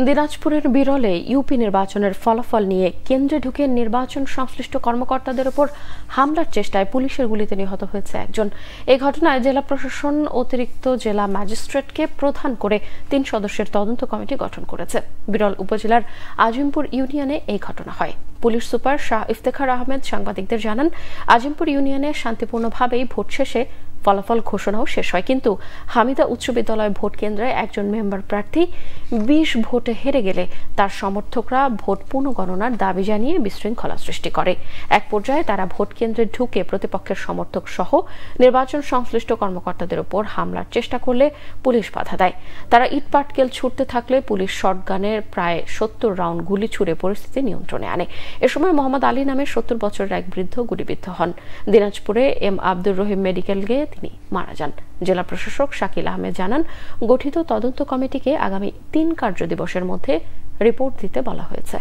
দিনাজপুরের বিরলে ইউপি নির্বাচনের ফলাফল নিয়ে কেন্দ্রে ঢুকে নির্বাচন সংশ্লিষ্ট কর্মকর্তাদের উপর হামলার চেষ্টায় পুলিশের গুলিতে নিহত হয়েছে একজন। এই ঘটনায় জেলা প্রশাসন অতিরিক্ত জেলা ম্যাজিস্ট্রেটকে প্রধান করে ৩ সদস্যের তদন্ত কমিটি গঠন করেছে। বিরল উপজেলার আজিমপুর ইউনিয়নে এই ঘটনা হয়। পুলিশ সুপার শাহ ইফতেখার আহমেদ সাংবাদিকদের জানান, আজিমপুর ইউনিয়নে শান্তিপূর্ণভাবেই ভোট শেষে ফলাফল ঘোষণাও শেষ হয়, কিন্তু হামিদা উচ্চ বিদ্যালয় ভোট কেন্দ্রে একজন মেম্বার প্রার্থী ২০ ভোটে হেরে গেলে তার সমর্থকরা ভোট পুনঃগণনার দাবি জানিয়ে বিশৃঙ্খলা সৃষ্টি করে। এক পর্যায়ে তারা ভোট কেন্দ্রে ঢুকে প্রতিপক্ষের সমর্থক সহ নির্বাচন সংশ্লিষ্ট কর্মকর্তাদের উপর হামলার চেষ্টা করলে পুলিশ বাধা দেয়। তারা ইটপাটকেল ছুটতে থাকলে পুলিশ শটগানের প্রায় ৭০ রাউন্ড গুলি ছুড়ে পরিস্থিতি নিয়ন্ত্রণে আনে। এ সময় মোহাম্মদ আলী নামে ৭০ বছরের এক বৃদ্ধ গুলিবিদ্ধ হন। দিনাজপুরে এম আব্দুর রহিম মেডিকেল গিয়ে তিনি মারা যান। জেলা প্রশাসক শাকিল আহমেদ জানান, গঠিত তদন্ত কমিটিকে আগামী ৩ কার্যদিবসের মধ্যে রিপোর্ট দিতে বলা হয়েছে।